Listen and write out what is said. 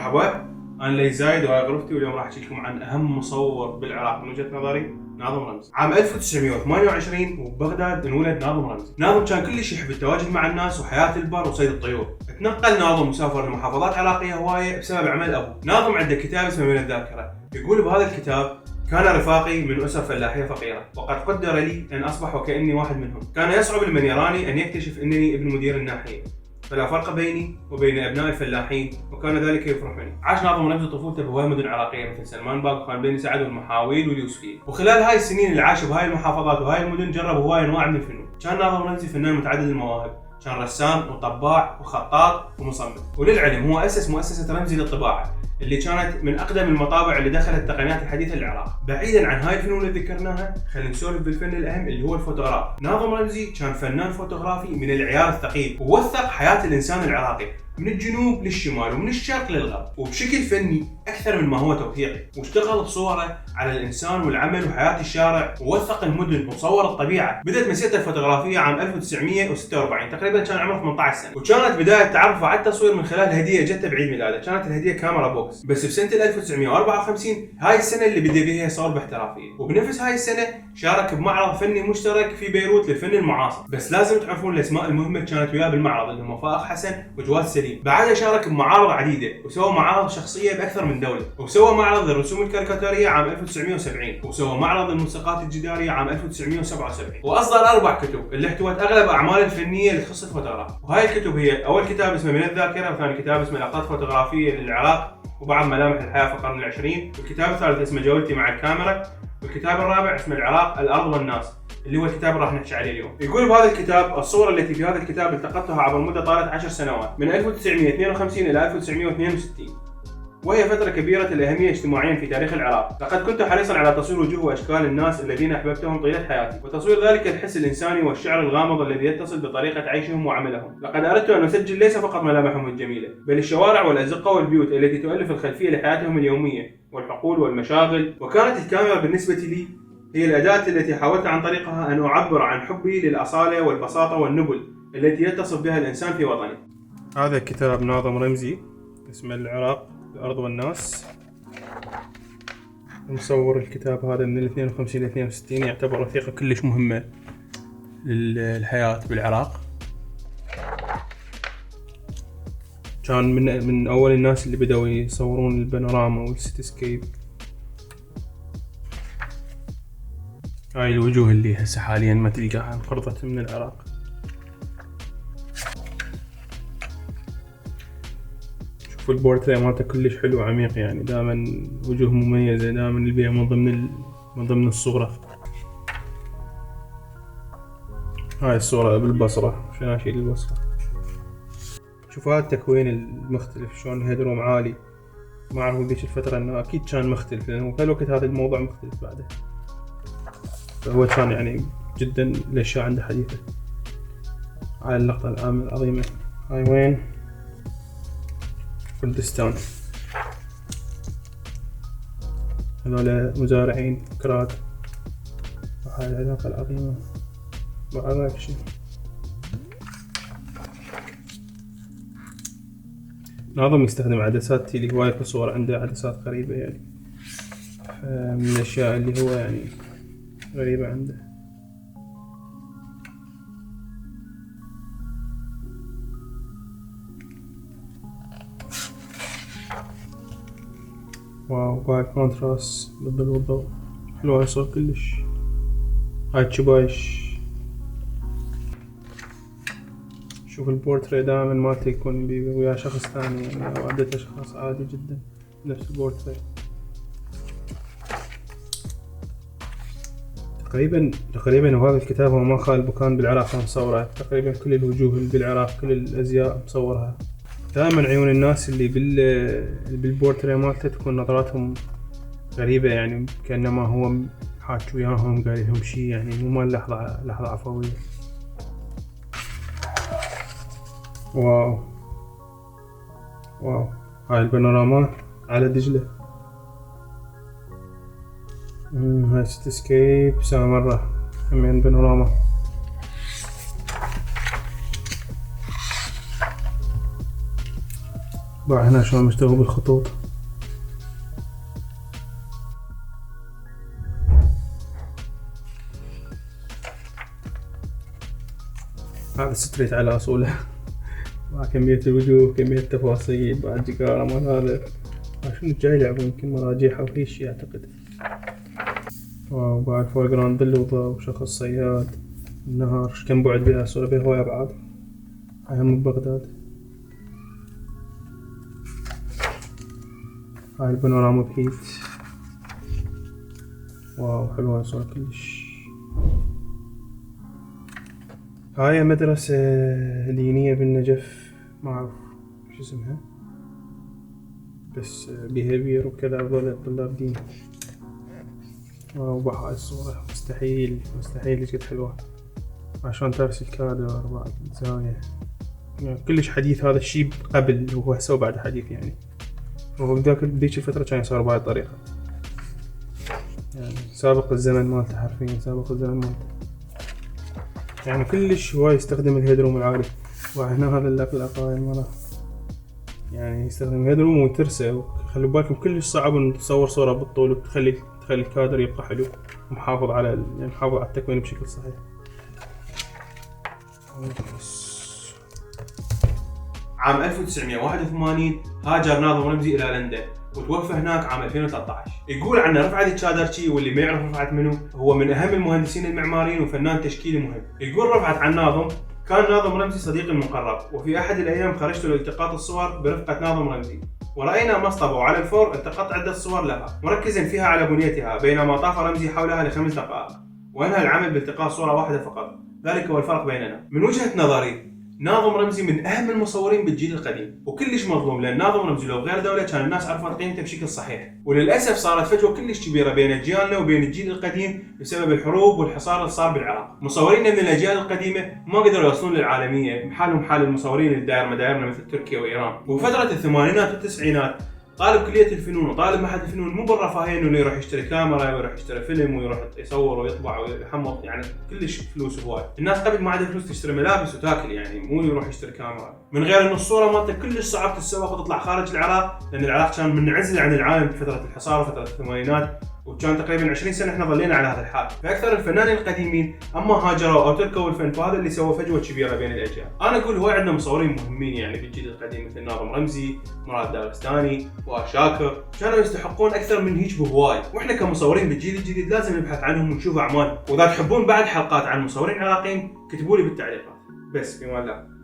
مرحبا، أنا لي زايد وهاي غرفتي، واليوم راح أحكي لكم عن أهم مصور بالعراق من وجهة نظري، ناظم رمزي. عام 1928 وببغداد انولد ناظم رمزي. ناظم كان كلش يحب التواجد مع الناس وحياة البر وصيد الطيور. تنقل ناظم وسافر لمحافظات عراقية هواية بسبب عمل أبوه. ناظم عنده كتاب اسمه من الذاكرة، يقول بهذا الكتاب: كان رفاقي من أسر فلاحية فقيرة، وقد قدر لي أن أصبح وكأني واحد منهم. كان يصعب لمن يراني أن يكتشف أنني ابن مدير الناحية، فلا فرق بيني وبين أبناء الفلاحين، وكان ذلك يفرحني. عاش ناظم رمزي طفولته بهواي مدن عراقية مثل سلمان باغ وخان بني سعد والمحاويل واليوسفية، وخلال هاي السنين اللي عاشوا بهاي المحافظات وهاي المدن جرب هواي أنواع من الفنون. كان ناظم رمزي فنان متعدد المواهب، كان رسام وطباع وخطاط ومصمم. وللعلم هو أسس مؤسسة رمزي للطباعة اللي كانت من أقدم المطابع اللي دخلت التقنيات الحديثة للعراق. بعيدا عن هاي الفنون اللي ذكرناها، خلينا نسولف بالفن الأهم اللي هو الفوتوغراف. ناظم رمزي كان فنان فوتوغرافي من العيار الثقيل، ووثق حياة الإنسان العراقي من الجنوب للشمال ومن الشرق للغرب، وبشكل فني أكثر من ما هو توثيقي. واشتغل بصوره على الإنسان والعمل وحياة الشارع، ووثق المدن وصور الطبيعة. بدأت مسيرته الفوتوغرافية عام 1946، تقريبا كان عمره 18 سنة، وكانت بداية تعرفه على التصوير من خلال هدية جته بعيد ميلاده. كانت الهدية كاميرا بوكس. بس بسنة 1954 هاي السنة اللي بدأ بها يصور باحترافية، وبنفس هاي السنة شارك بمعرض فني مشترك في بيروت للفن المعاصر. بس لازم تعرفون الأسماء المهمة كانت وياه بالمعرض، اللي هم فائق حسن وجواد سليم. بعدها شارك بمعارض عديدة وسوى معارض شخصية بأكثر من دولة، وسوى معرض الرسوم الكاريكاتورية عام 1970، وسوى معرض الموسيقات الجدارية عام 1977، وأصدر 4 كتب اللي احتوت أغلب أعماله الفنية اللي تخص الفوتوغراف. وهاي الكتب هي: أول كتاب اسمه من الذاكرة، وثاني كتاب اسمه لقطات فوتوغرافية للعراق وبعض ملامح الحياة في القرن العشرين، والكتاب الثالث اسمه جولتي مع الكاميرا، والكتاب الرابع اسمه العراق الأرض والناس، اللي هو الكتاب اللي راح نحكي عليه اليوم. يقول بهذا الكتاب: الصور التي في هذا الكتاب التقطتها عبر مدة طالت 10 سنوات، من 1952 إلى 1962، وهي فترة كبيرة الأهمية اجتماعيا في تاريخ العراق. لقد كنت حريصا على تصوير وجوه وأشكال الناس الذين أحببتهم طيلة حياتي، وتصوير ذلك الحس الإنساني والشعر الغامض الذي يتصل بطريقة عيشهم وعملهم. لقد أردت أن أسجل ليس فقط ملامحهم الجميلة، بل الشوارع والأزقة والبيوت التي تؤلف الخلفية لحياتهم اليومية والحقول والمشاغل. وكانت الكاميرا بالنسبة لي هي الأداة التي حاولت عن طريقها أن أعبر عن حبي للأصالة والبساطة والنبل التي يتصف بها الإنسان في وطنه. هذا كتاب ناظم رمزي اسمه العراق الأرض والناس. مصور الكتاب هذا من 52 ل 62، يعتبر وثيقة كلش مهمة للحياة بالعراق. كان من أول الناس اللي بدأوا يصورون البانوراما والسيتيسكيب. هاي الوجوه اللي هسه حاليا ما تلقاها انقرضت من العراق. شوفوا البورتريه مالته كلش حلو وعميق، يعني دائما وجوه مميزة، دائما البيئة من ضمن الصورة. هاي الصورة بالبصرة، شناشيل البصرة. شوفوا هذا التكوين المختلف، شلون الهيدروم عالي. ما أعرف ذيك الفترة إنه أكيد كان مختلف، لأنه في الوقت هذا الموضوع مختلف بعده. فهو كان يعني جدا الأشياء عنده حديثة. هاي اللقطة العظيمة. هاي وين؟ كردستان. هذول مزارعين كراد. وهاي العلاقة العظيمة مع راكشي. ناظم يستخدم عدسات تيلي هواية في الصور، عنده عدسات غريبة يعني، من الأشياء اللي هو يعني غريبة عنده. واو، باي كونتراست بالظل والضوء، حلوة هاي الصور كلش. هاي تشبايش. شوف البورتريه دائما ما يكون ويا شخص ثاني، يعني أو عدة أشخاص عادي جدا نفس البورتريه. تقريبا وهذا الكتاب هو ما خال مكان بالعراق مصوره. تقريبا كل الوجوه اللي بالعراق، كل الأزياء مصورها. دائما عيون الناس اللي بالبورتريه مالته تكون نظراتهم غريبة، يعني كأنما هو حاكي وياهم قال لهم شيء، يعني مو مال لحظة عفوية. واو هاي البانورامات على دجلة. هاي سيتيسكيب سامرة من بانوراما. بعد هنا شلون مشتغل بالخطوط. هذا ستريت على اصوله مع كمية الوجوه، كمية التفاصيل، بعد جيكارة مال هذا شنو جاي يلعبون، يمكن مراجيح او في شي اعتقد. وبعد فور جراوند بالوضع وشخص صياد النهار، كم بعد بها صورة بها هواي ابعاد. هاي هم ببغداد. هاي البانوراما بهيت. واو حلوة الصورة كلش. هاي مدرسة دينية بالنجف، ما اعرف شو اسمها، بس بيهيفير وكذا هذول طلاب دين. واو بهاي الصورة مستحيل ايش قد حلوة. عشان ترسل الكادر بعد زاوية يعني كلش حديث هذا الشيء قبل وهسه بعد حديث يعني. وهو بذيك الفترة كان يصير بهاي الطريقة يعني سابق الزمن مالته، حرفيا سابق الزمن مالته يعني كلش. هو يستخدم الهيدروم العالي. وهنا هذا اللقاء مرة يعني يستخدم الهيدروم وترسه. وخلوا بالكم كلش صعب ان تصور صورة بالطول وتخلي الكادر يبقى حلو ومحافظ على يعني محافظ على التكوين بشكل صحيح. عام 1981 هاجر ناظم رمزي الى لندن وتوفى هناك عام 2013. يقول عنه رفعت الشادرشي، واللي ما يعرف رفعت منه هو من اهم المهندسين المعماريين وفنان تشكيلي مهم. يقول رفعت عن ناظم: كان ناظم رمزي صديقي المقرب، وفي احد الايام خرجت لالتقاط الصور برفقة ناظم رمزي، ورأينا مصطبة وعلى الفور التقطت عدة صور لها مركزا فيها على بنيتها، بينما طاف رمزي حولها ل5 دقائق وانهى العمل بالتقاط صورة واحدة فقط. ذلك هو الفرق بيننا. من وجهة نظري ناظم رمزي من اهم المصورين بالجيل القديم، وكلش مظلوم، لان ناظم رمزي لو بغير دوله كان الناس عرفت قيمته بشكل صحيح. وللاسف صارت فجوه كلش كبيره بين جيلنا وبين الجيل القديم بسبب الحروب والحصار اللي صار بالعراق. مصورينا من الاجيال القديمه ما قدروا يوصلون للعالميه، حالهم حال المصورين اللي داير مدايرنا مثل تركيا وايران. وفتره الثمانينات والتسعينات طالب كليه الفنون وطالب معهد الفنون مو بالرفاهيه انه يروح يشتري كاميرا ويروح يشتري فيلم ويروح يصور ويطبع ويحمض، يعني كلش فلوس هواي. الناس قبل ما عندها فلوس تشتري ملابس وتاكل، يعني مو يروح يشتري كاميرا. من غير انه الصوره مالته كلش صعب تتسوق وتطلع خارج العراق، لان العراق كان منعزل عن العالم بفتره الحصار وفتره الثمانينات، وكان تقريبا 20 سنه احنا ظلينا على هذا الحال. فاكثر الفنانين القديمين اما هاجروا او تركوا الفن، فهذا اللي سوى فجوه كبيره بين الاجيال. انا اقول هو عندنا مصورين مهمين يعني بالجيل القديم مثل ناظم رمزي، مراد داغستاني، وشاكر، كانوا يستحقون اكثر من هيك بهواي. واحنا كمصورين بالجيل الجديد لازم نبحث عنهم ونشوف اعمالهم. واذا تحبون بعد حلقات عن مصورين عراقيين كتبوا لي بالتعليقات. بس في الله.